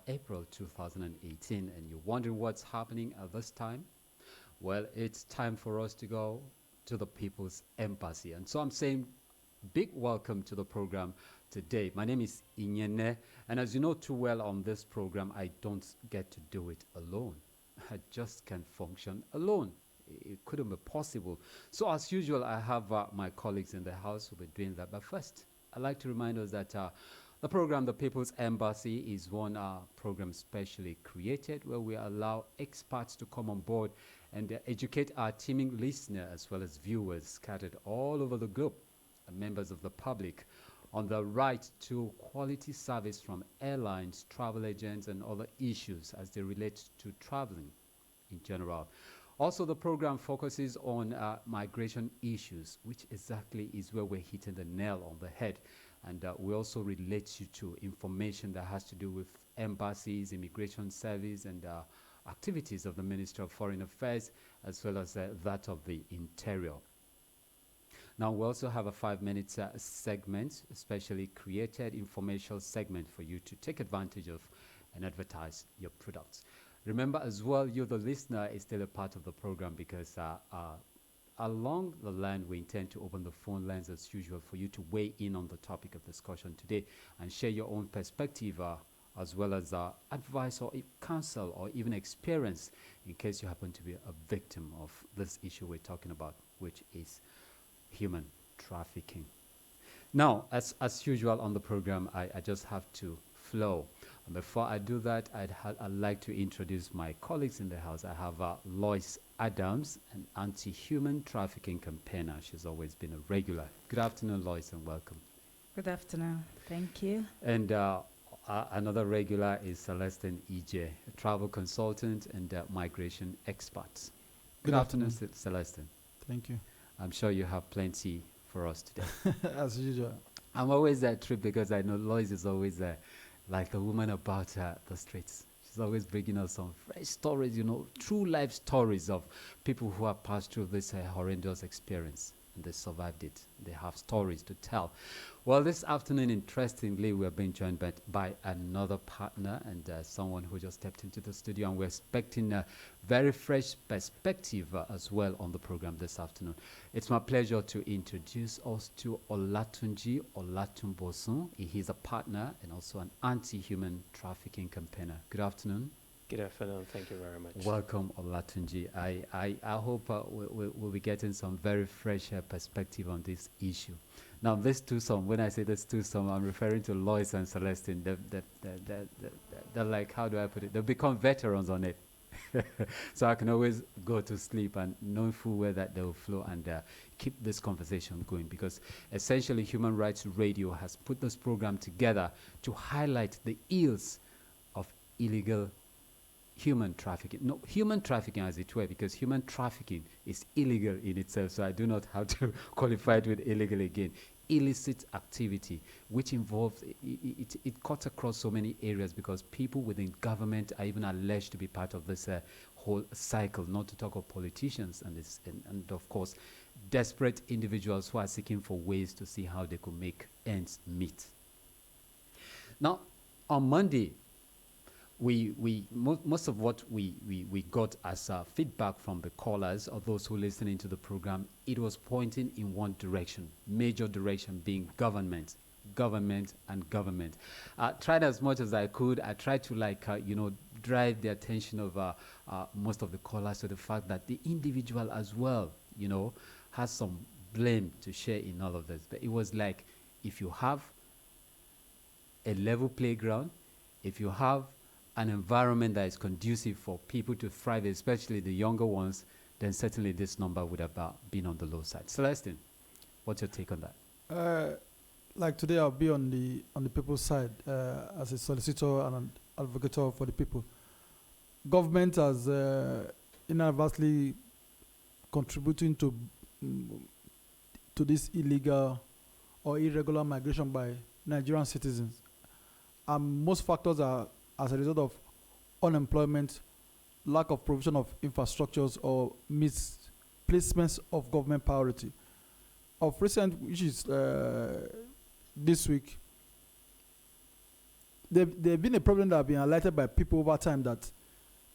April 2018, and you're wondering what's happening at this time? Well, it's time for us to go to the People's Embassy. And so I'm saying big welcome to the program today. My name is Inyene, and as you know too well on this program, I don't get to do it alone. I just can't function alone. It couldn't be possible. So as usual, I have my colleagues in the house who will be doing that. But first, I'd like to remind us that the program, The People's Embassy, is one program specially created where we allow experts to come on board and educate our teeming listener as well as viewers scattered all over the globe and members of the public on the right to quality service from airlines, travel agents, and other issues as they relate to traveling in general. Also, the program focuses on migration issues, which exactly is where we're hitting the nail on the head. And we also relate you to information that has to do with embassies, immigration service, and activities of the Ministry of Foreign Affairs, as well as that of the Interior. Now, we also have a 5 minute segment, especially created informational segment for you to take advantage of and advertise your products. Remember as well, you, the listener, is still a part of the program because along the line, we intend to open the phone lines as usual for you to weigh in on the topic of discussion today and share your own perspective as well as advice or counsel or even experience in case you happen to be a victim of this issue we're talking about, which is human trafficking. Now, as usual on the program, I just have to flow. And before I do that, I'd like to introduce my colleagues in the house. I have Lois Adams, an anti-human trafficking campaigner. She's always been a regular. Good afternoon, Lois, and welcome. Good afternoon. Thank you. And another regular is Celestine EJ, a travel consultant and migration expert. Good afternoon, Celestine. Thank you. I'm sure you have plenty for us today. As usual. I'm always that trip because I know Lois is always like a woman about the streets. She's always bringing us some fresh stories, true life stories of people who have passed through this horrendous experience. And they survived it. They have stories to tell. Well, this afternoon, interestingly, we're being joined by another partner and someone who just stepped into the studio, and we're expecting a very fresh perspective as well on the program this afternoon. It's my pleasure to introduce us to Olatunji Olatunbosun. He is a partner and also an anti-human trafficking campaigner. Good afternoon. Good afternoon. Thank you very much. Welcome, Olatunji. I hope we'll be getting some very fresh perspective on this issue. Now, this twosome, when I say this twosome, I'm referring to Lois and Celestine. They're like, how do I put it? They've become veterans on it. So I can always go to sleep and know full well that they will flow and keep this conversation going, because essentially Human Rights Radio has put this program together to highlight the ills of illegal human trafficking. No, human trafficking as it were, because human trafficking is illegal in itself, so I do not have to qualify it with illegal again. Illicit activity, which involves, it cuts across so many areas, because people within government are even alleged to be part of this whole cycle, not to talk of politicians and of course, desperate individuals who are seeking for ways to see how they could make ends meet. Now, on Monday, most of what we got as feedback from the callers or those who listening to the program, it was pointing in one direction, major direction being government, and government. I tried as much as I could. I tried to drive the attention of most of the callers to the fact that the individual as well, has some blame to share in all of this. But it was like, if you have a level playground, if you have an environment that is conducive for people to thrive, especially the younger ones, then certainly this number would have been on the low side. Celestine, what's your take on that? Like today, I'll be on the people's side as a solicitor and an advocate for the people. Government has inadvertently contributing to this illegal or irregular migration by Nigerian citizens. Most factors are as a result of unemployment, lack of provision of infrastructures, or misplacements of government priority. Of recent, which is this week, there's been a problem that has been highlighted by people over time, that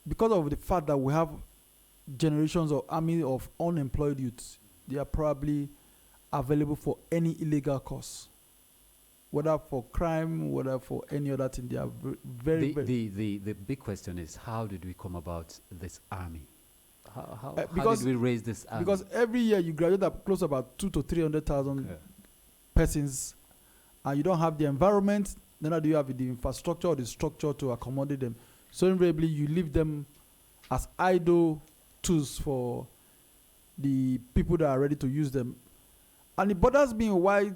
because of the fact that we have generations or army of unemployed youths, they are probably available for any illegal cause, whether for crime, whether for any other thing. They are very. The big question is, how did we come about this army? How because- did we raise this army? Because every year you graduate up close to about 200,000 to 300,000 Okay. persons, and you don't have the environment, neither do you have the infrastructure or the structure to accommodate them. So invariably, you leave them as idle tools for the people that are ready to use them. And it bothers me why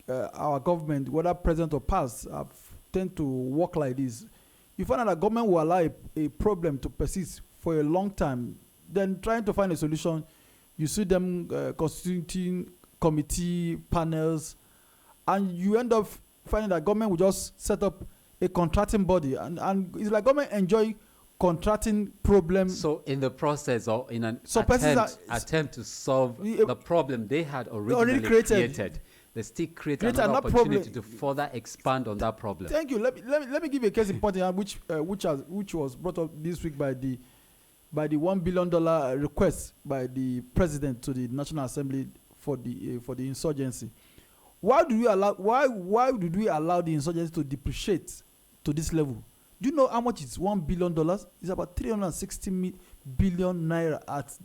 our government, whether present or past, have tend to work like this. You find out that government will allow a problem to persist for a long time. Then trying to find a solution, you see them constituting committee panels, and you end up finding that government will just set up a contracting body, and it's like government enjoy contracting problems. So in the process, or in an So persons attempt to solve Yeah, the problem they had already originally created. created, they still create Create another another opportunity problem. to further expand on that problem. Thank you. Let me give you a case in point here, which was brought up this week by the $1 billion request by the president to the National Assembly for the insurgency. Why did we allow the insurgency to depreciate to this level? Do you know how much is $1 billion? It's about 360 billion naira at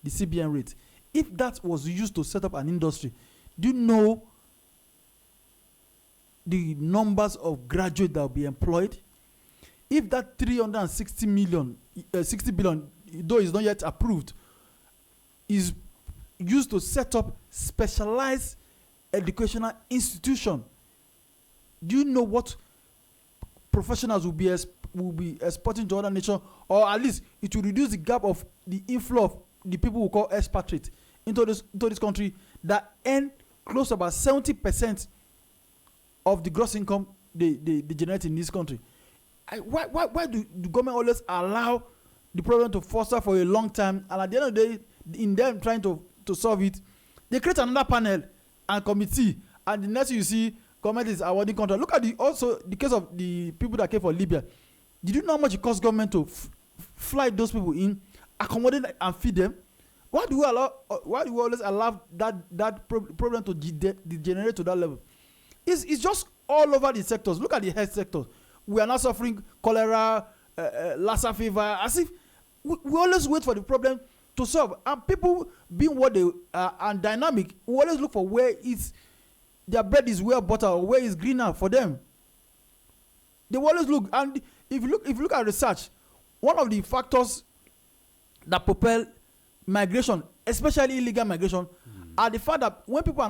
the CBN rate. If that was used to set up an industry, do you know the numbers of graduates that will be employed? If that 360 million, 60 billion, though it's not yet approved, is used to set up specialized educational institution, do you know what professionals will be exporting to other nations? Or at least it will reduce the gap of the inflow of the people we call expatriates into this country that earn close to about 70% of the gross income they generate in this country. Why do the government always allow the problem to foster for a long time, and at the end of the day, in them trying to solve it, they create another panel and committee, and the next thing you see, government is awarding contract. Look at the case of the people that came for Libya. Did you know how much it costs government to fly those people in, accommodate and feed them? Why do we always allow that problem to degenerate to that level? It's just all over the sectors. Look at the health sector. We are now suffering cholera, Lassa fever, as if we always wait for the problem to solve. And people, being what they are and dynamic, we always look for where their bread is well buttered or where it's greener for them. They will always look. And if you look at research, one of the factors that propel migration, especially illegal migration, are the fact that when people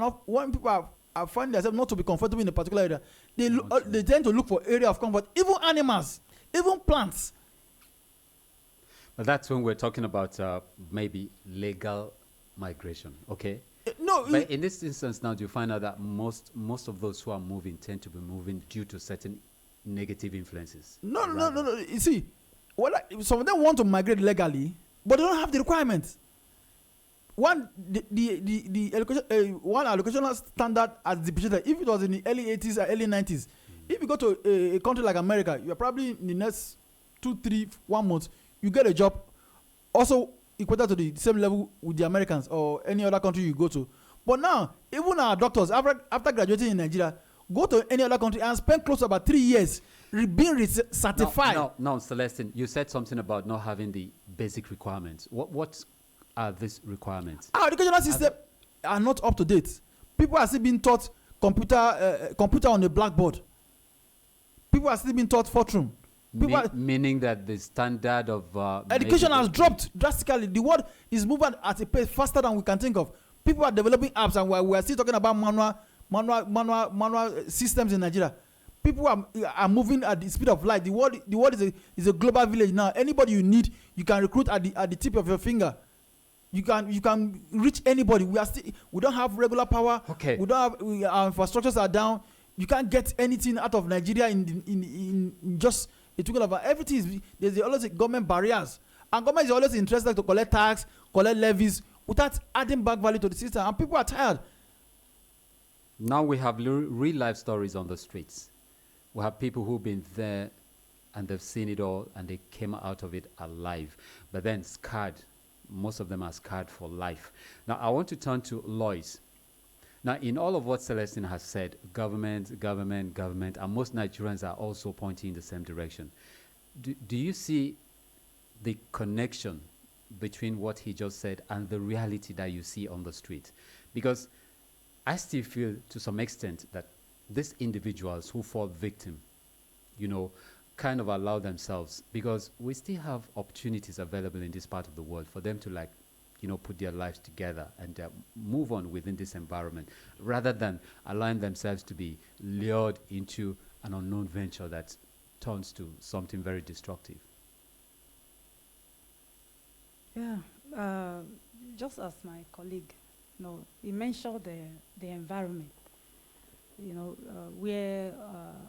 are finding themselves not to be comfortable in a particular area, they tend to look for area of comfort. Even animals, even plants. But that's when we're talking about maybe legal migration, okay? But in this instance now, do you find out that most of those who are moving tend to be moving due to certain negative influences? No. You see, some of them want to migrate legally, but they don't have the requirements. One allocational standard as depreciated. If it was in the early 80s or early 90s, if you go to a country like America, you're probably in the next 2, 3, 1 month, you get a job also equated to the same level with the Americans or any other country you go to. But now, even our doctors, after graduating in Nigeria, go to any other country and spend close to about 3 years being certified. No, Celestine, you said something about not having the basic requirements. What are these requirements? Our educational system are not up to date. People are still being taught computer on a blackboard. People are still being taught Fortran. Meaning that the standard of education has dropped drastically. The world is moving at a pace faster than we can think of. People are developing apps, and we are still talking about manual systems in Nigeria. People are moving at the speed of light. The world is a global village now. Anybody you need, you can recruit at the tip of your finger. You can reach anybody. We don't have regular power. Okay. We don't have our infrastructures are down. You can't get anything out of Nigeria in just a twinkle of everything. There's always government barriers, and government is always interested to collect tax, collect levies without adding back value to the system, and people are tired. Now we have real life stories on the streets. We have people who've been there and they've seen it all and they came out of it alive, but then scarred. Most of them are scarred for life. Now, I want to turn to Lois. Now, in all of what Celestine has said, government, government, government, and most Nigerians are also pointing in the same direction. Do you see the connection between what he just said and the reality that you see on the street? Because I still feel to some extent that these individuals who fall victim, you know, kind of allow themselves, because we still have opportunities available in this part of the world for them to, like, you know, put their lives together and move on within this environment, rather than allowing themselves to be lured into an unknown venture that turns to something very destructive. Yeah, just as my colleague, you know, he mentioned the environment, you know, where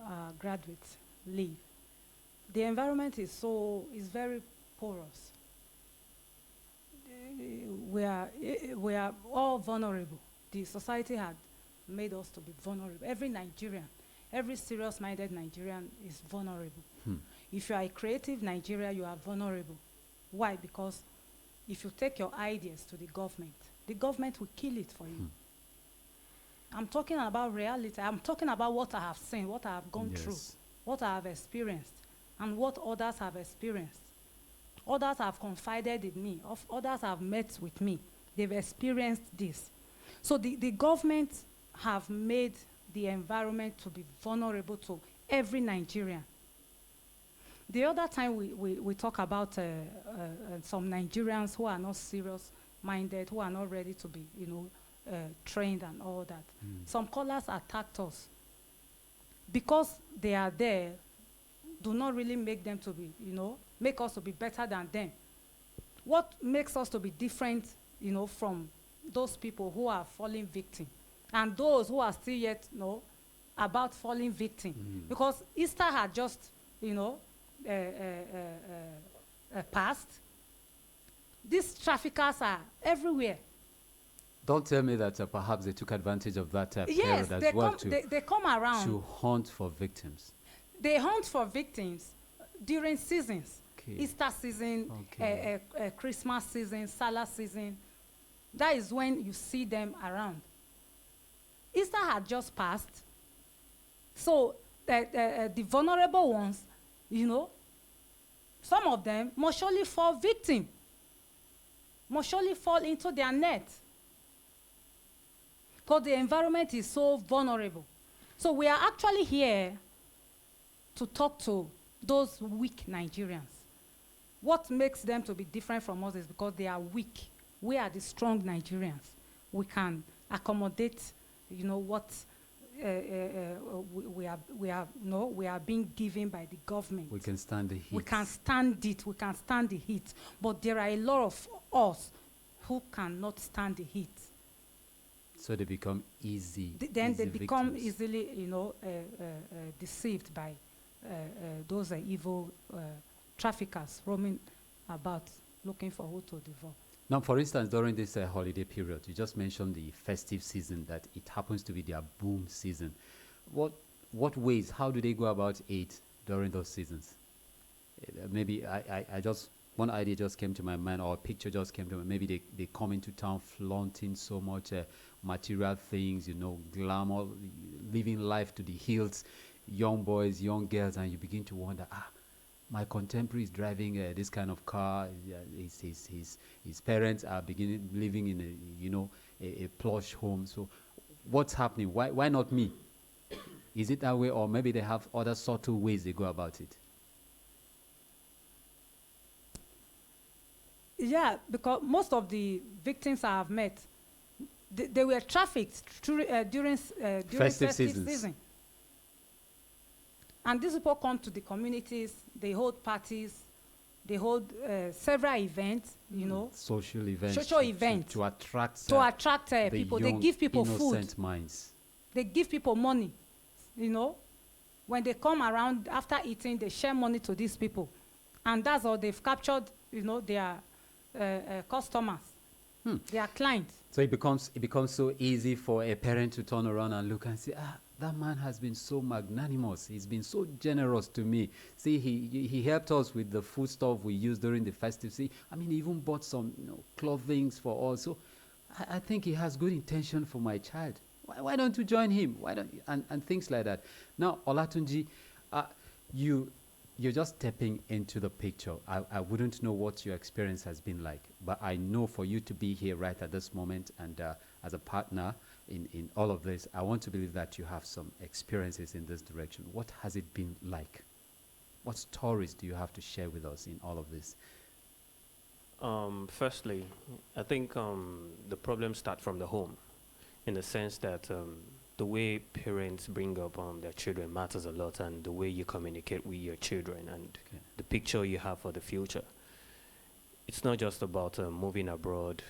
our graduates live. The environment is very porous. We are all vulnerable. The society had made us to be vulnerable. Every Nigerian, every serious-minded Nigerian is vulnerable. If you are a creative Nigerian, you are vulnerable. Why? Because if you take your ideas to the government will kill it for you. I'm talking about reality. I'm talking about what I have seen, what I have gone through, what I have experienced, and what others have experienced. Others have confided in me. Others have met with me. They've experienced this. So the government have made the environment to be vulnerable to every Nigerian. The other time we talk about some Nigerians who are not serious-minded, who are not ready to be, you know, trained and all that. Some callers attacked us. Because they are there, do not really make them to be, you know, make us to be better than them. What makes us to be different, you know, from those people who are falling victim and those who are still yet, you know, about falling victim? Because Easter had just, you know, passed. These traffickers are everywhere. Don't tell me that perhaps they took advantage of that Yes, period as well they come around. to hunt for victims. They hunt for victims during seasons. Okay. Easter season, Okay. Christmas season, Salah season. That is when you see them around. Easter had just passed. So the vulnerable ones, you know, some of them must surely fall victim, must surely fall into their net. Because the environment is so vulnerable. So we are actually here to talk to those weak Nigerians. What makes them to be different from us is because they are weak. We are the strong Nigerians. We can accommodate, you know, what we are being given by the government. We can stand the heat. We can stand it. We can stand the heat. But there are a lot of us who cannot stand the heat. So they become easy. Then easy they become victims. easily, you know, deceived by those evil traffickers roaming about looking for who to devour. Now, for instance, during this holiday period, you just mentioned the festive season, that it happens to be their boom season. What ways, how do they go about it during those seasons? Maybe I just, one idea just came to my mind, or a picture just came to my mind. Maybe they come into town flaunting so much material things, you know, glamour, living life to the hills, young boys, young girls, and you begin to wonder, my contemporary is driving this kind of car. His parents are living in a, you know, a plush home. So what's happening? Why not me? Is it that way, or maybe they have other subtle ways they go about it? Yeah, because most of the victims I have met, they were trafficked during festive season. And these people come to the communities, they hold parties, they hold several events, you know. Social events. Social events. To attract, the people. They give people food. Minds. They give people money, you know. When they come around after eating, they share money to these people. And that's how they've captured, you know, their customers, their clients. So it becomes so easy for a parent to turn around and look and say, that man has been so magnanimous. He's been so generous to me. See, he helped us with the food stuff we used during the festive. See, I mean, he even bought some clothing for us. So I think he has good intention for my child. Why don't you join him? Why don't you? And things like that. Now, Olatunji, you you're just stepping into the picture. I wouldn't know what your experience has been like, but I know for you to be here right at this moment and as a partner in all of this, I want to believe that you have some experiences in this direction. What has it been like? What stories do you have to share with us in all of this? Firstly, I think the problems start from the home, in the sense that the way parents bring up their children matters a lot, and the way you communicate with your children and the picture you have for the future. It's not just about moving abroad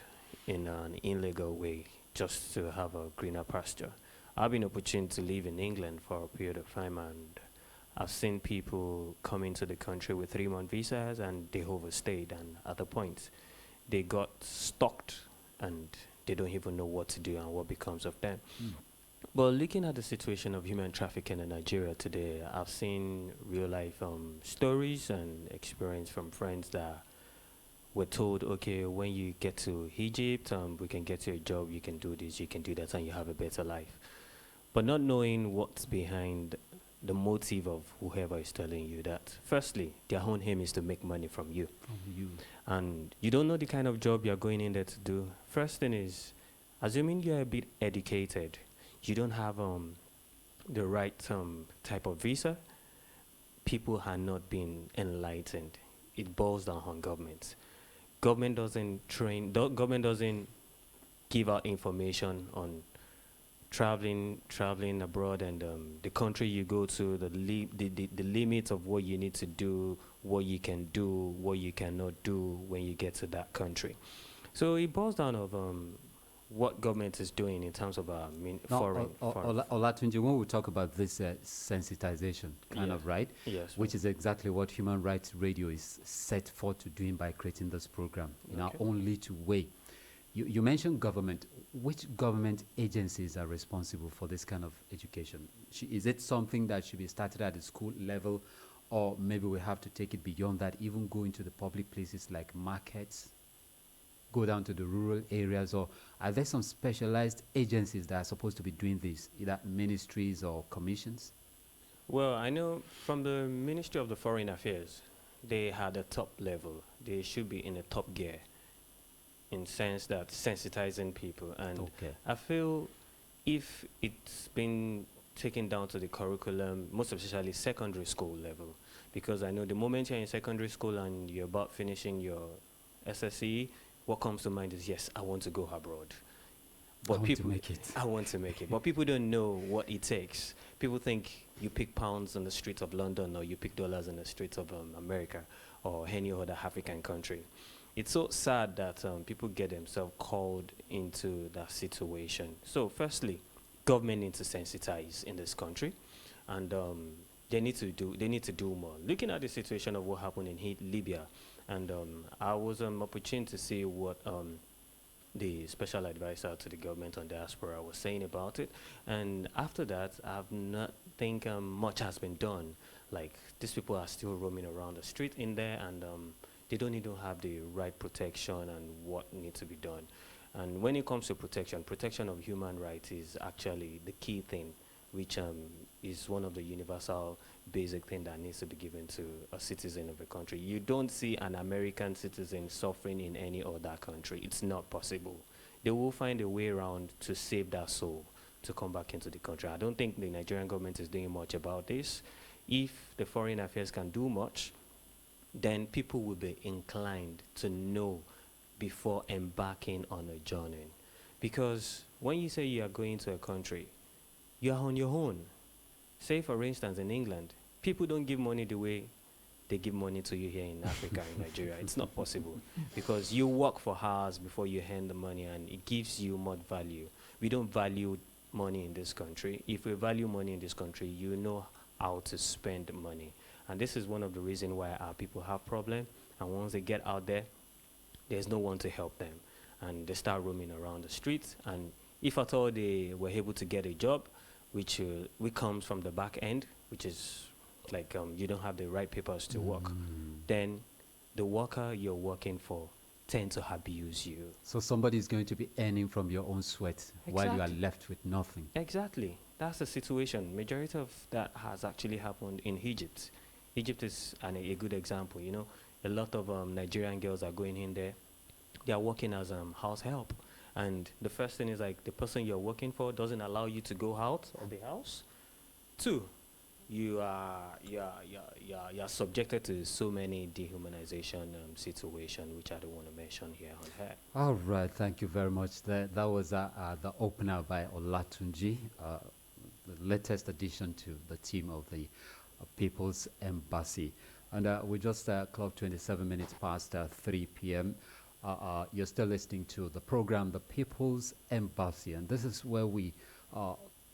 in an illegal way just to have a greener pasture. I've been opportunity to live in England for a period of time, and I've seen people come into the country with 3-month visas and they overstayed, and at the point they got stuck and they don't even know what to do and what becomes of them. But looking at the situation of human trafficking in Nigeria today, I've seen real life stories and experience from friends that were told, okay, when you get to Egypt, we can get you a job, you can do this, you can do that, and you have a better life. But not knowing what's behind the motive of whoever is telling you that. Firstly, their own aim is to make money from you. And you don't know the kind of job you're going in there to do. First thing is, assuming you're a bit educated, you don't have the right type of visa, people are not being enlightened. It boils down on government. Government doesn't train, government doesn't give out information on traveling abroad, and the country you go to, the limits of what you need to do, what you can do, what you cannot do when you get to that country. So it boils down of what government is doing in terms of foreign. Olatunji, when we talk about this sensitization, right? Yes. Which is exactly what Human Rights Radio is set for to doing by creating this program in our own little way. You mentioned government. Which government agencies are responsible for this kind of education? Is it something that should be started at the school level, or maybe we have to take it beyond that, even go into the public places like markets, go down to the rural areas, or are there some specialized agencies that are supposed to be doing this, either ministries or commissions? Well, I know from the Ministry of the Foreign Affairs, they had a top level. They should be in a top gear, in sense that sensitizing people. And I feel if it's been taken down to the curriculum, most especially secondary school level, because I know the moment you're in secondary school and you're about finishing your SSE, what comes to mind is, yes, I want to go abroad. But I want to make it. But people don't know what it takes. People think you pick pounds on the streets of London, or you pick dollars on the streets of America or any other African country. It's so sad that people get themselves called into that situation. So firstly, government needs to sensitize in this country, and they need to do more. Looking at the situation of what happened in Libya, and I was opportune to see what the special advisor to the government on diaspora was saying about it. And after that, I've not think much has been done. Like, these people are still roaming around the street in there, and they don't even have the right protection and what needs to be done. And when it comes to protection of human rights is actually the key thing, which is one of the universal basic thing that needs to be given to a citizen of a country. You don't see an American citizen suffering in any other country. It's not possible. They will find a way around to save their soul to come back into the country. I don't think the Nigerian government is doing much about this. If the foreign affairs can do much, then people will be inclined to know before embarking on a journey. Because when you say you are going to a country, you are on your own. Say, for instance, in England, people don't give money the way they give money to you here in Africa, in Nigeria. It's not possible, because you work for hours before you earn the money, and it gives you more value. We don't value money in this country. If we value money in this country, you know how to spend money. And this is one of the reasons why our people have problems. And once they get out there, there's no one to help them. And they start roaming around the streets. And if at all they were able to get a job, which comes from the back end, which is like you don't have the right papers to work, then the worker you're working for tend to abuse you. So somebody is going to be earning from your own sweat while you are Exactly. left with nothing. Exactly. That's the situation. Majority of that has actually happened in Egypt. Egypt is a good example. You know, a lot of Nigerian girls are going in there. They are working as house help, and the first thing is like the person you're working for doesn't allow you to go out of the house. Two, you are subjected to so many dehumanization situation, which I don't want to mention here on here. All right, thank you very much. That was the opener by Olatunji, the latest addition to the team of the People's Embassy. And we just clocked 27 minutes past 3 p.m. You're still listening to the program, The People's Embassy. And this is where we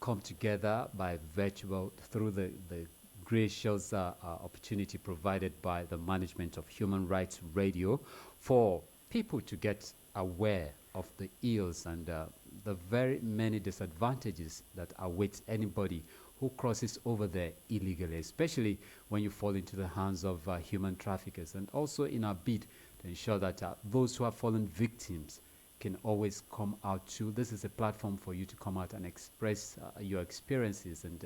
come together by virtual through the gracious opportunity provided by the management of Human Rights Radio for people to get aware of the ills and the very many disadvantages that await anybody who crosses over there illegally, especially when you fall into the hands of human traffickers, and also in our bid to ensure that those who have fallen victims can always come out too. This is a platform for you to come out and express your experiences and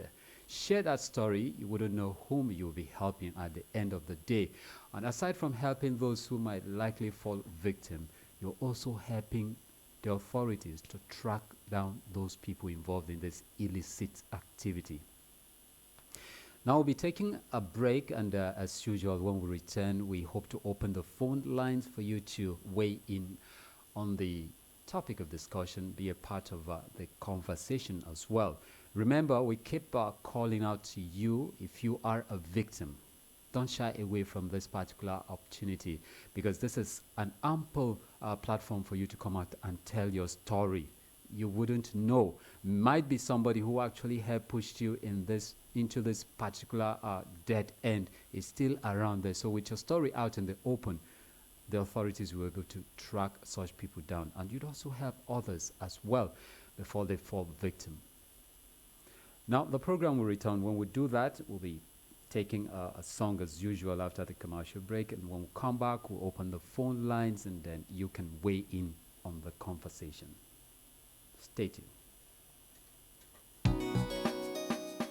share that story. You wouldn't know whom you'll be helping at the end of the day. And aside from helping those who might likely fall victim, you're also helping the authorities to track down those people involved in this illicit activity. Now we'll be taking a break, and as usual, when we return, we hope to open the phone lines for you to weigh in on the topic of discussion, be a part of the conversation as well. Remember, we keep calling out to you if you are a victim. Don't shy away from this particular opportunity, because this is an ample platform for you to come out and tell your story. You wouldn't know. Might be somebody who actually helped pushed you into this particular dead end is still around there. So with your story out in the open, the authorities will be able to track such people down. And you'd also help others as well before they fall victim. Now, the program will return. When we do that, we'll be taking a song as usual after the commercial break. And when we come back, we'll open the phone lines and then you can weigh in on the conversation. Stay tuned.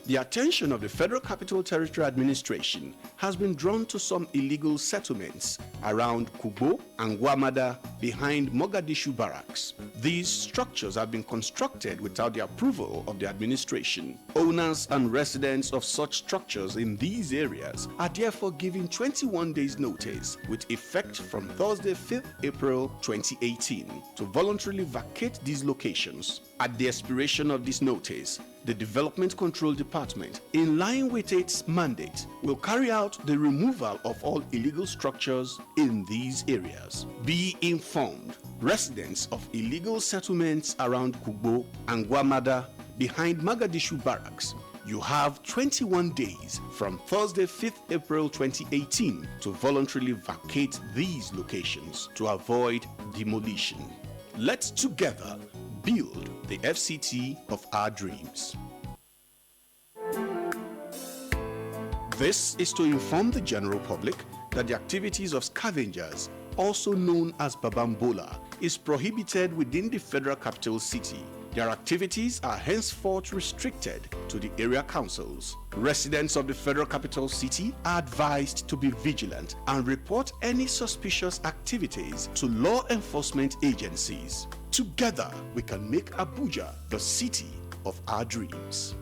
The attention of the Federal Capital Territory Administration has been drawn to some illegal settlements around Kubo and Gwamada behind Mogadishu barracks. These structures have been constructed without the approval of the administration. Owners and residents of such structures in these areas are therefore given 21 days notice with effect from Thursday, 5th April 2018 to voluntarily vacate these locations. At the expiration of this notice, the Development Control Department, in line with its mandate, will carry out the removal of all illegal structures in these areas. Be informed, residents of illegal settlements around Kubo and Gwamada behind Mogadishu barracks, you have 21 days from Thursday, 5th April 2018 to voluntarily vacate these locations to avoid demolition. Let's together build the FCT of our dreams. This is to inform the general public that the activities of scavengers, also known as Babambola, is prohibited within the Federal Capital City. Their activities are henceforth restricted to the area councils. Residents of the Federal Capital City are advised to be vigilant and report any suspicious activities to law enforcement agencies. Together, we can make Abuja the city of our dreams.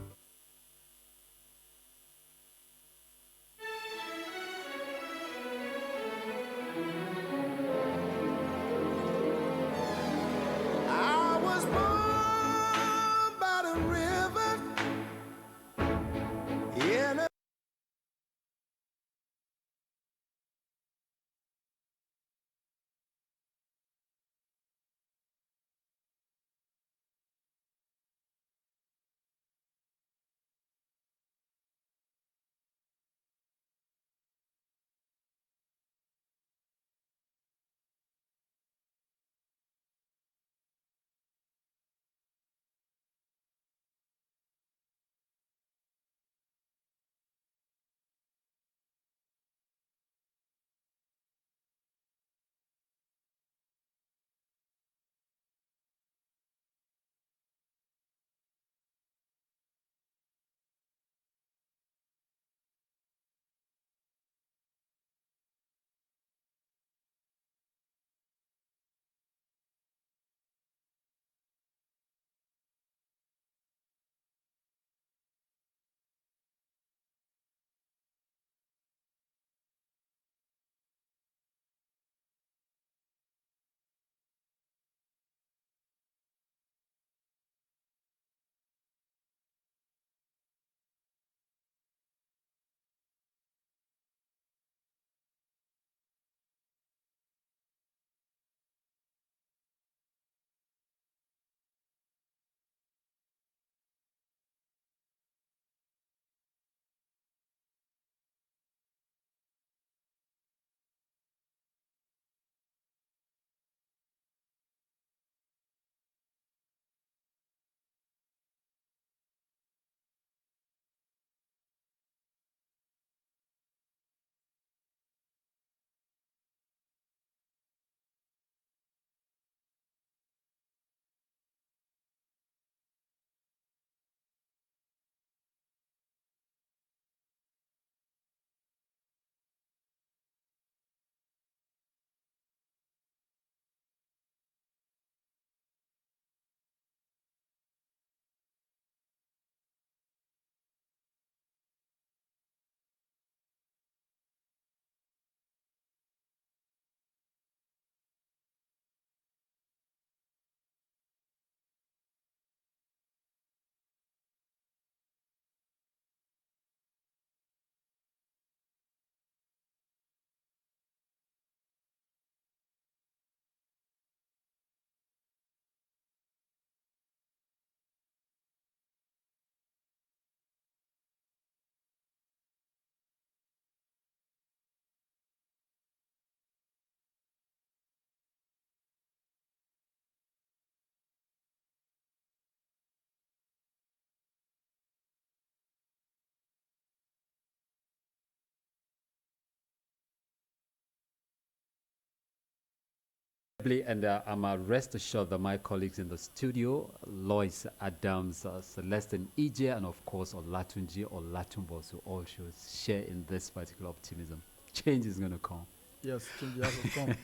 And I'm rest assured that my colleagues in the studio, Lois Adams, Celestine Ije, and of course Olatunji or Latumbos, who all should share in this particular optimism. Change is going to come. Yes, change has to come.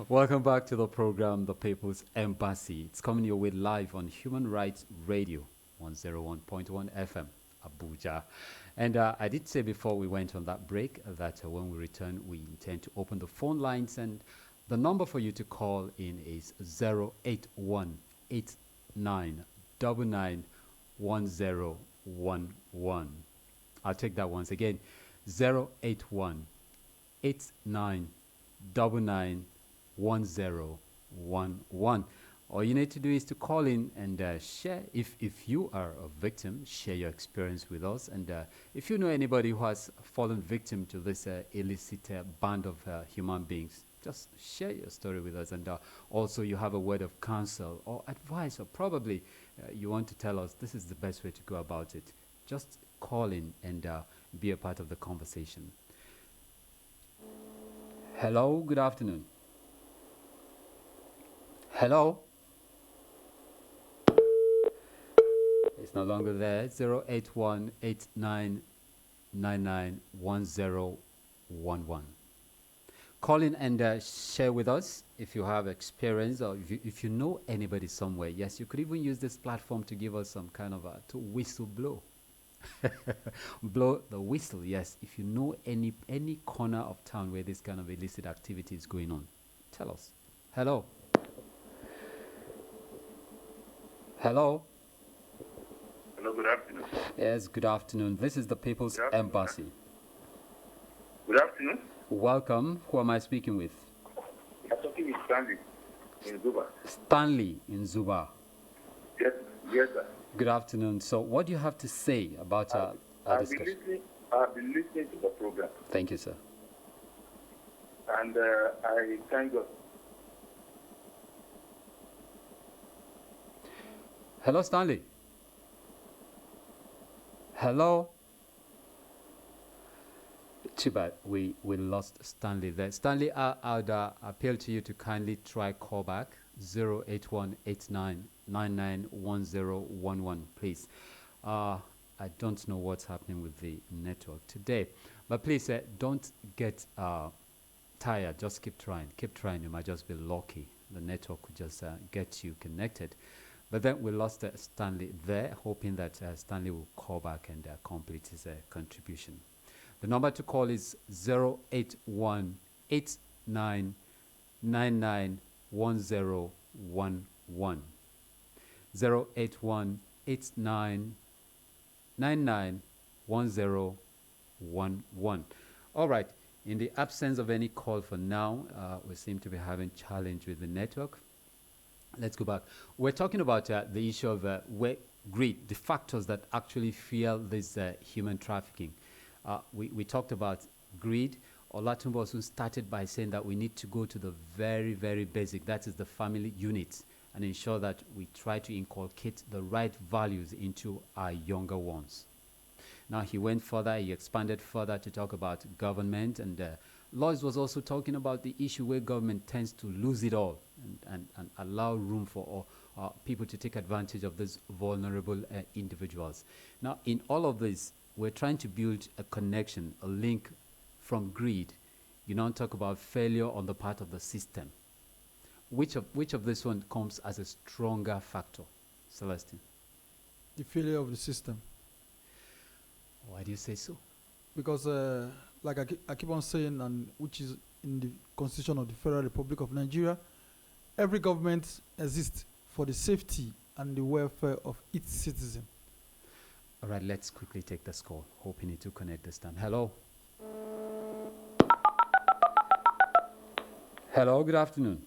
Welcome back to the program, The People's Embassy. It's coming your way live on Human Rights Radio, 101.1 FM, Abuja. And I did say before we went on that break that when we return, we intend to open the phone lines, and the number for you to call in is 081-8999-1011. I'll take that once again, 081-8999-1011. All you need to do is to call in and share. If you are a victim, share your experience with us. And if you know anybody who has fallen victim to this illicit band of human beings, just share your story with us. And also you have a word of counsel or advice, or probably you want to tell us this is the best way to go about it. Just call in and be a part of the conversation. Hello, good afternoon. Hello? It's no longer there. 081-8999-1011. Call in and share with us if you have experience, or if you know anybody somewhere. Yes, you could even use this platform to give us some kind of to whistle blow. Blow the whistle, yes. If you know any corner of town where this kind of illicit activity is going on, tell us. Hello. Hello. Hello, good afternoon. Yes, good afternoon. This is the People's Embassy. Good afternoon. Welcome. Who am I speaking with? I'm talking with Stanley in Zuba. Stanley in Zuba. Yes, yes, sir. Good afternoon. So what do you have to say about our discussion? I've been listening to the program. Thank you, sir. And I thank God. Hello, Stanley. Hello. Too bad we lost Stanley there. Stanley, I'd appeal to you to kindly try call back 081-8999-1011, please. I don't know what's happening with the network today, but please don't get tired. Just keep trying. Keep trying. You might just be lucky. The network could just get you connected. But then we lost Stanley there, hoping that Stanley will call back and complete his contribution. The number to call is 081-8999-1011. 081-8999-1011. All right. In the absence of any call for now, we seem to be having challenge with the network. Let's go back. We're talking about the issue of greed, the factors that actually fuel this human trafficking. We talked about greed. Olatunbo also started by saying that we need to go to the very, very basic, that is the family unit, and ensure that we try to inculcate the right values into our younger ones. Now he went further, he expanded further to talk about government, and Lois was also talking about the issue where government tends to lose it all and allow room for people to take advantage of these vulnerable individuals. Now, in all of this, we're trying to build a connection, a link from greed. You now talk about failure on the part of the system. Which of this one comes as a stronger factor, Celestine? The failure of the system. Why do you say so? Because, like I keep on saying, and which is in the Constitution of the Federal Republic of Nigeria, every government exists for the safety and the welfare of its citizen. All right, let's quickly take this call, hoping it to connect this time. Hello. Hello, good afternoon.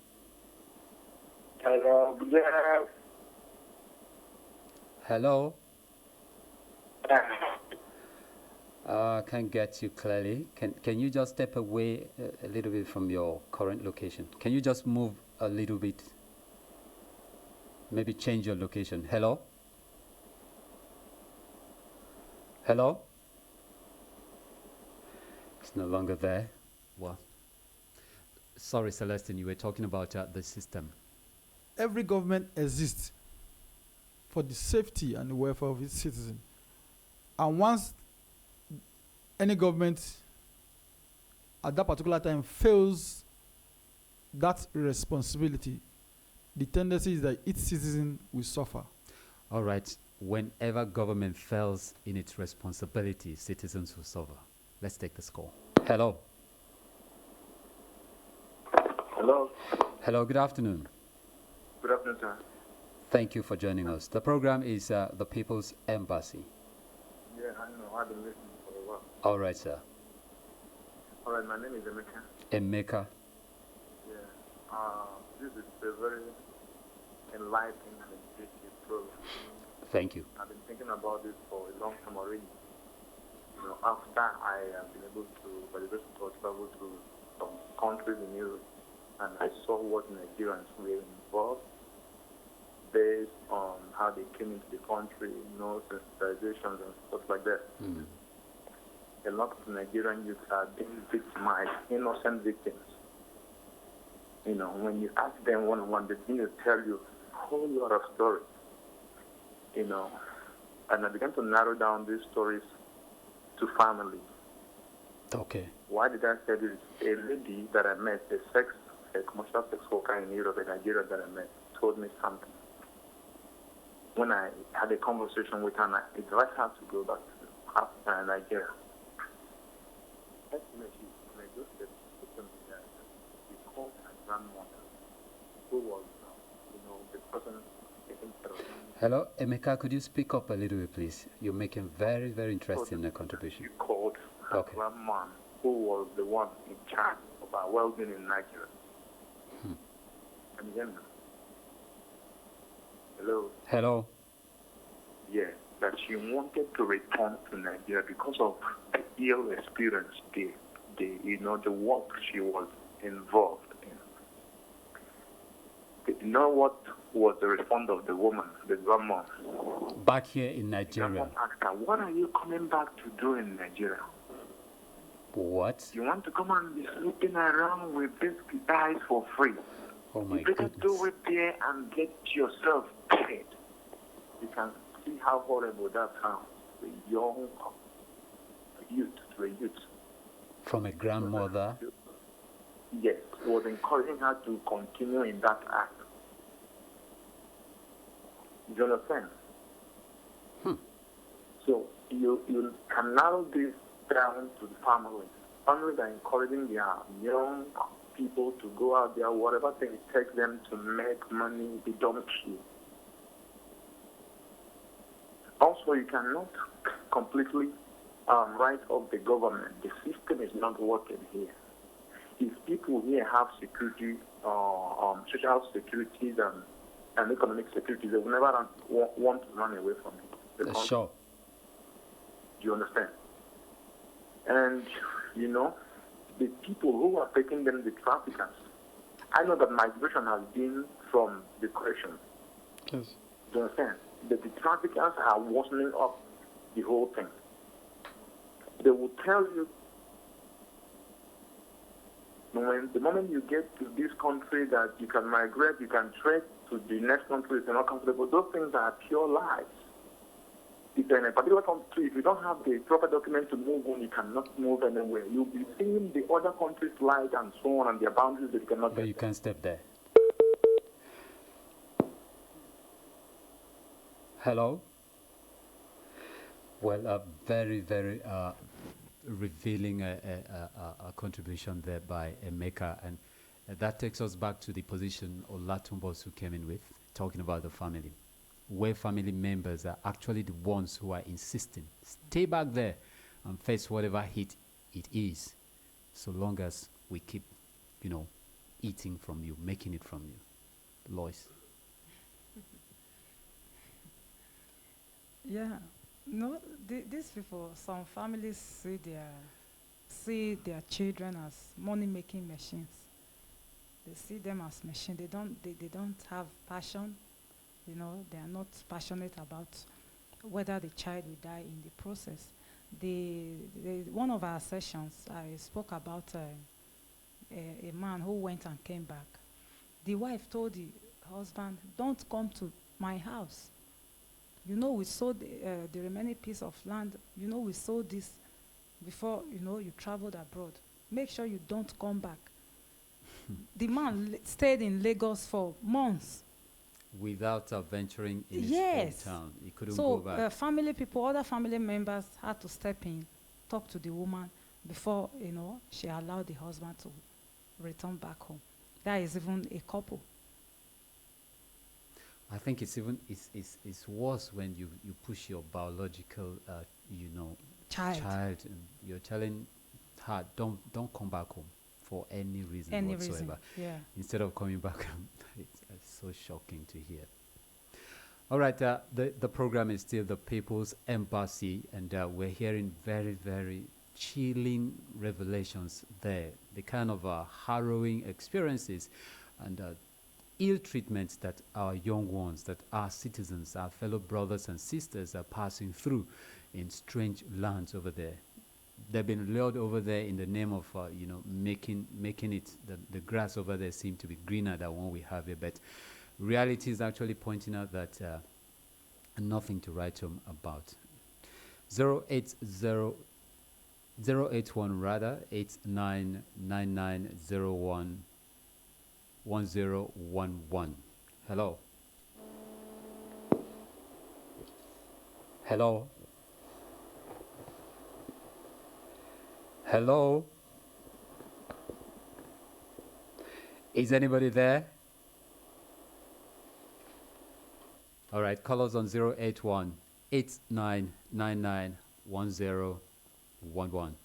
Hello, good afternoon. Hello. Can't get you clearly. Can you just step away a little bit from your current location? Can you just move a little bit? Maybe change your location. Hello? Hello? It's no longer there. Well, Sorry, Celestine, you were talking about the system. Every government exists for the safety and the welfare of its citizens. And once any government at that particular time fails that responsibility, the tendency is that its citizen will suffer. All right. Whenever government fails in its responsibility, citizens will suffer. Let's take this call. Hello. Hello. Hello, good afternoon. Good afternoon, sir. Thank you for joining us. The program is the People's Embassy. Yeah, I know. I've been listening for a while. All right, sir. All right, my name is Emeka. Emeka. Yeah. This is a very enlightening and educative program. Thank you. I've been thinking about this for a long time already. You know, after I have been able to, by the grace of God, travel to some countries in Europe, and I saw what Nigerians were involved based on how they came into the country, you know, sensitizations and stuff like that. Mm. A lot of Nigerian youth are being victimized, innocent victims. You know, when you ask them one-on-one, they begin to tell you a whole lot of stories. You know, and I began to narrow down these stories to family. Okay. Why did I say this? A lady that I met, a commercial sex worker in Europe, a Nigerian that I met, told me something. When I had a conversation with her, it's right have to go back to Nigeria. She called her grandmother, who was, the person taking care of me. Hello, Emeka, could you speak up a little bit, please? You're making very, very interesting contribution. She called her Okay. grandma, who was the one in charge of our well-being in Nigeria. Can you hear me? Hello? Hello. Yeah, that she wanted to return to Nigeria because of the ill experience, the work she was involved in. You know what was the response of the woman, the grandma? Back here in The Nigeria. grandma asked her, what are you coming back to do in Nigeria? What? You want to come and be sleeping around with these guys for free? Oh my You better goodness. do it there and get yourself paid. You can see how horrible that sounds. A young youth to a youth. From a grandmother. Yes, was encouraging her to continue in that act. You understand? So you can narrow this down to the family. Families are encouraging their young people to go out there, whatever thing it takes them to make money, they don't care. Also, you cannot completely write off the government. The system is not working here. If people here have security, social securities and economic security, they will never want to run away from it. Sure. Do you understand? And, the people who are taking them, the traffickers, I know that migration has been from the question. Yes. Do you understand? That the traffickers are worsening up the whole thing. They will tell you, the moment you get to this country that you can migrate, you can trade to the next country, it's not comfortable. Those things are pure lies. If in a particular country, if you don't have the proper document to move on, you cannot move anywhere. You'll be seeing the other countries' lies and so on, and their boundaries that you cannot But get. you can't step there. Hello? Well, a very, very revealing a contribution there by Emeka. And that takes us back to the position Olatumbos came in with, talking about the family, where family members are actually the ones who are insisting, stay back there and face whatever hit it is, so long as we keep, eating from you, making it from you. Lois. Yeah, no, these people, some families see their children as money-making machines. They see them as machines. They don't have passion. They are not passionate about whether the child will die in the process. One of our sessions, I spoke about a man who went and came back. The wife told the husband, "Don't come to my house. You know, we sold the remaining piece of land. You know, we sold this before, you know, you traveled abroad. Make sure you don't come back." The man stayed in Lagos for months. Without venturing in Yes. his hometown. He couldn't So go back. family people, other family members had to step in, talk to the woman before, you know, she allowed the husband to return back home. That is even a couple. I think it's even it's worse when you push your biological you know Child. and you're telling her don't come back home for any reason Any whatsoever. reason. Yeah. Instead of coming back, it's so shocking to hear. All right, the program is still the People's Embassy, and we're hearing very, very chilling revelations there. The kind of harrowing experiences and ill treatments that our young ones, that our citizens, our fellow brothers and sisters are passing through in strange lands over there. They've been lured over there in the name of, you know, making it, the grass over there seem to be greener than one we have here. But reality is actually pointing out that nothing to write home about. 081 rather, 8999011011. Hello. Hello. Hello? Is anybody there? All right, call us on 081 8999 1011.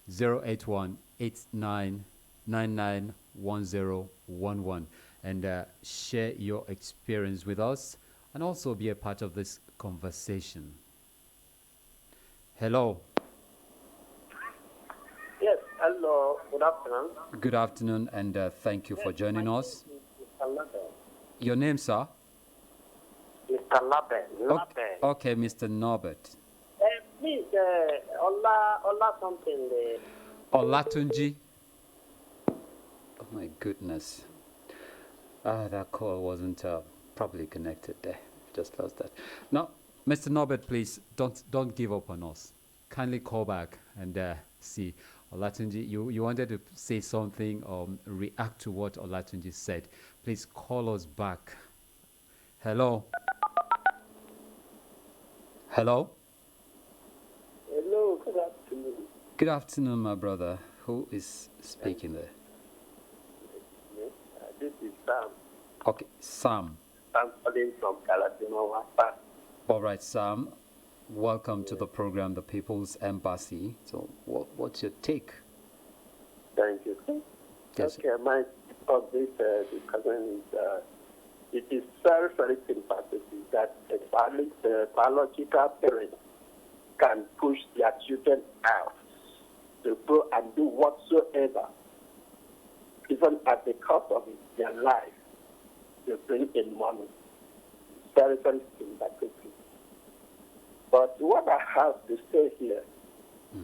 081 8999 1011. And share your experience with us and also be a part of this conversation. Hello. Yes, hello, good afternoon. Good afternoon, and thank you for joining us. Mr. Labe. Your name, sir? Mr. Labe. Okay, Mr. Norbert. Please, Ola something. Olatunji. Oh my goodness. That call wasn't properly connected there. Just lost that. Now, Mr. Norbert, please don't give up on us. Kindly call back and see. Olatunji, you wanted to say something or react to what Olatunji said. Please call us back. Hello? Hello? Hello, good afternoon. Good afternoon, my brother. Who is speaking there? This is Sam. Okay, Sam. I'm calling from Caladino, Wapa. All right, Sam. Welcome to the program, The People's Embassy. So, what's your take? Thank you. Yes. Okay, my take on this discussion is it is very, very sympathetic that a biological parent can push their children out to go and do whatsoever, even at the cost of their life, to bring in money. Very, very sympathetic. But what I have to say here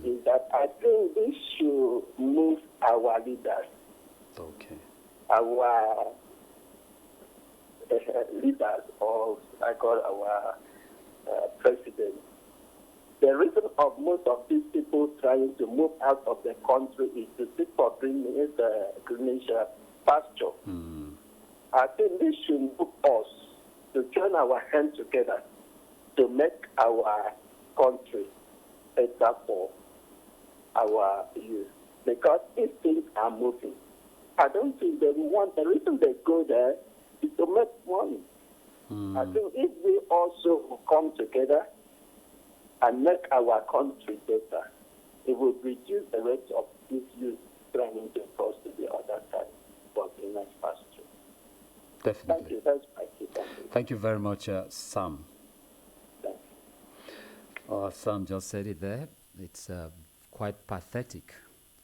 is that I think we should move our leaders, Okay. our leaders, or I call our president. The reason of most of these people trying to move out of the country is to seek for greener pasture. I think this should move us to join our hands together to make our country better for our youth. Because if things are moving, I don't think they want, the reason they go there is to make money. I think if we also come together and make our country better, it will reduce the rate of this youth trying to cross to the other side for the next pasture. Definitely. Thank you. That's my key. Thank you very much, Sam. Thank you. Sam just said it there. It's quite pathetic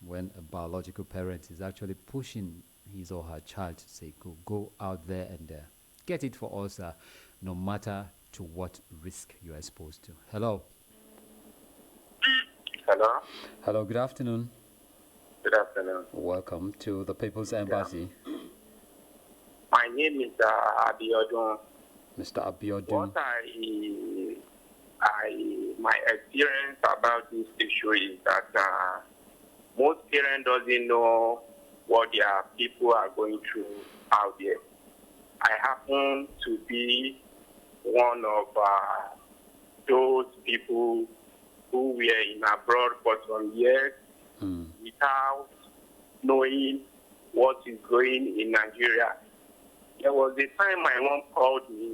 when a biological parent is actually pushing his or her child to say, go out there and get it for us, no matter to what risk you are exposed to. Hello. Hello. Hello, good afternoon. Good afternoon. Welcome to the People's Embassy. My name is Abiodun. Mr. Abiodun. What my experience about this issue is that most parents doesn't know what their people are going through out there. I happen to be one of those people who were in abroad for some years without knowing what is going in Nigeria. There was a time my mom called me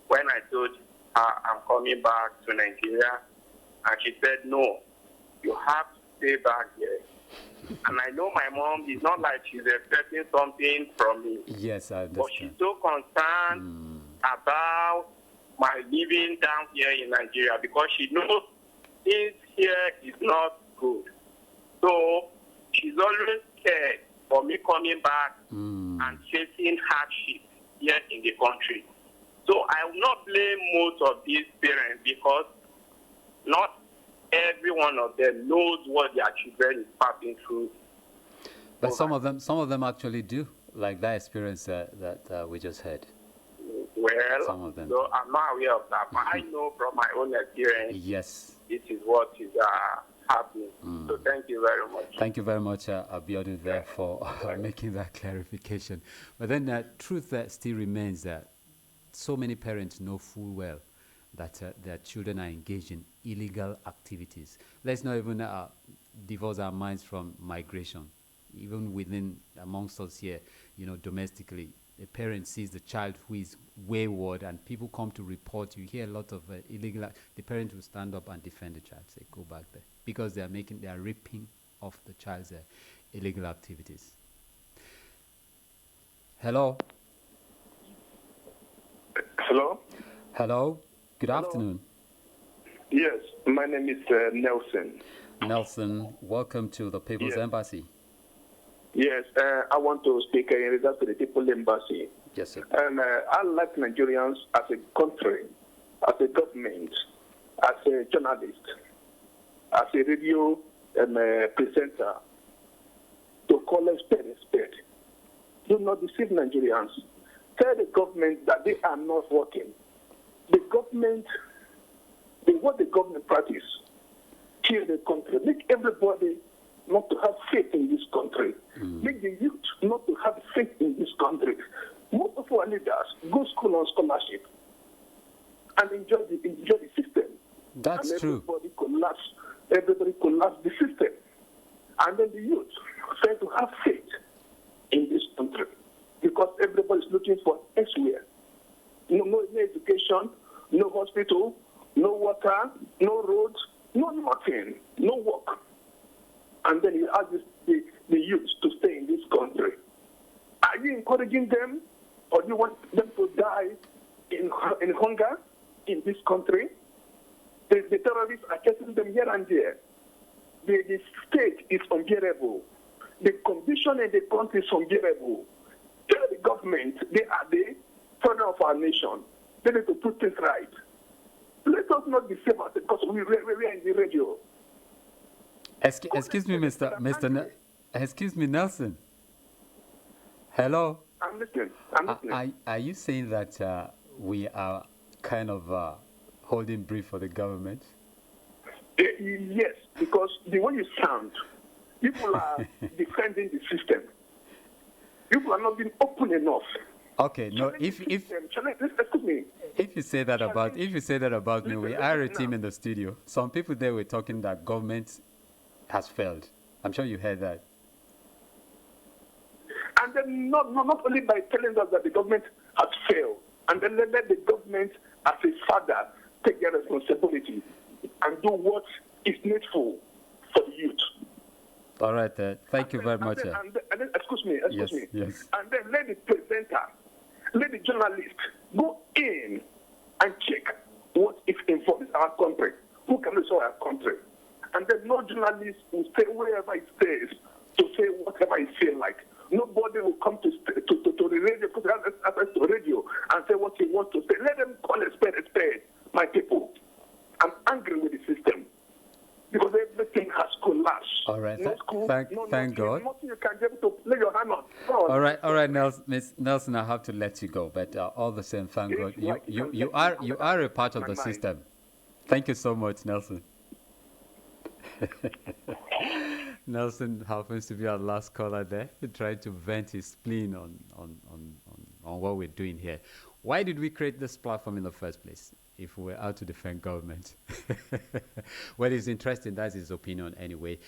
when I told her I'm coming back to Nigeria, and she said, no, you have to stay back here. And I know my mom is not like she's expecting something from me. Yes, I understand. But she's so concerned about my living down here in Nigeria because she knows things here is not good. So she's always scared for me coming back and facing hardship here in the country. So I will not blame most of these parents because not every one of them knows what their children is passing through. But some of them actually do, like that experience that we just had. Well, some of them. So I'm not aware of that, but I know from my own experience. Yes. This is what is happening. So thank you very much. Thank you very much, Abiodun, there for making that clarification. But then the truth that still remains that so many parents know full well that their children are engaged in illegal activities. Let's not even divorce our minds from migration. Even within, amongst us here, domestically, a parent sees the child who is wayward and people come to report. You hear a lot of illegal. The parent will stand up and defend the child, say, go back there. Because they are ripping off the child's illegal activities. Hello? Hello? Hello? Good afternoon. Yes, my name is Nelson. Nelson, welcome to the People's Embassy. Yes, I want to speak in regards to the People's Embassy. Yes, sir. And I like Nigerians as a country, as a government, as a journalist, as a radio presenter, to call a spade a spade. Do not deceive Nigerians. Tell the government that they are not working. The government, what the government practice, kill the country, make everybody not to have faith in this country. Make the youth not to have faith in this country. Most of our leaders go school on scholarship and enjoy the system. That's and true. Everybody collapse the system. And then the youth fail to have faith in this country because everybody is looking for elsewhere. No education, no hospital, no water, no roads, no nothing, no work. And then you ask the youth to stay in this country. Are you encouraging them, or do you want them to die in hunger in this country? The terrorists are chasing them here and there. The state is unbearable. The condition in the country is unbearable. Tell the government they are the father of our nation. They need to put things right. Let us not deceive us because we are in the radio. Excuse me, excuse me, Nelson. Hello. I'm listening. Are you saying that we are kind of holding brief for the government? Yes, because the way you sound, people are defending the system. People are not being open enough. Okay, no. If you say that about me, we are a team in the studio. Some people there were talking that government has failed. I'm sure you heard that. And then not only by telling us that the government has failed, and then let the government as a father take their responsibility and do what is needful for the youth. All right, thank you very much. And then, excuse me. Yes. And then let the presenter, let the journalist go in and check what is involved in our country, who can restore our country. And then no journalist will stay wherever it stays to say whatever he feels like. Nobody will come to the radio, because they have access to radio, and say what he wants to say. Let them call a spade, my people. I'm angry with the system because everything has collapsed. All right. No school, no Thank God. Nothing you can be able to lay your hand on. All right, Nelson, Miss Nelson, I have to let you go, but all the same, thank God, you are a part of the system. Thank you so much, Nelson. Nelson happens to be our last caller there. He tried to vent his spleen on what we're doing here. Why did we create this platform in the first place if we're out to defend government? Well, it's interesting. That's his opinion anyway.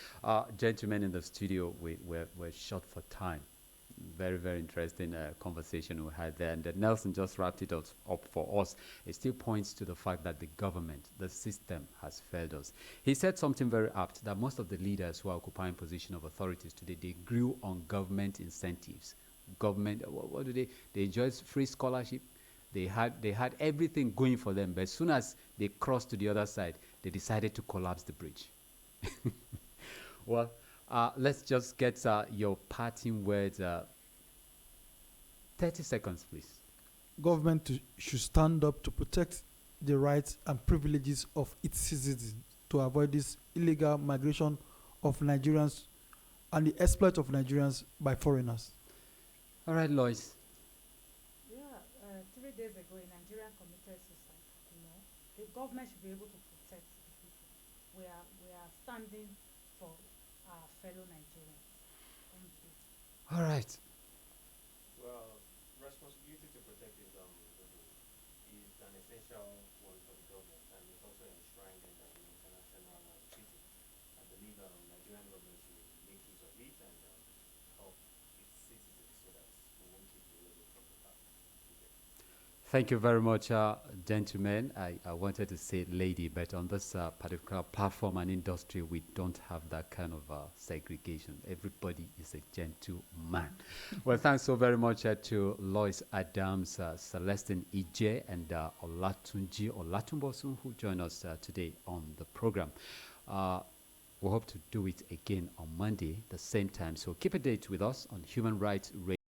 Gentlemen in the studio, we're short for time. Very, very interesting conversation we had there. And Nelson just wrapped it up for us. It still points to the fact that the government, the system has failed us. He said something very apt, that most of the leaders who are occupying position of authorities today, they grew on government incentives. Government, what do they? They enjoy free scholarship. They had everything going for them. But as soon as they crossed to the other side, they decided to collapse the bridge. Well, let's just get your parting words. 30 seconds, please. Government should stand up to protect the rights and privileges of its citizens to avoid this illegal migration of Nigerians and the exploit of Nigerians by foreigners. All right, Lois. Yeah, 3 days ago, a Nigerian committed suicide. The government should be able to protect the people. We are standing for our fellow Nigerians. Thank you. All right. Well, responsibility to protect is an essential one for the government, and it's also enshrined in the international treaty. I believe Nigerian government should make use of it and help its citizens so that we won't keep deviating from the path. Thank you very much, gentlemen. I wanted to say lady, but on this particular platform and industry, we don't have that kind of segregation. Everybody is a gentleman. Well, thanks so very much to Lois Adams, Celestine Ije, and Olatunji Olatunbosun, who joined us today on the program. We hope to do it again on Monday, the same time. So keep a date with us on Human Rights Radio.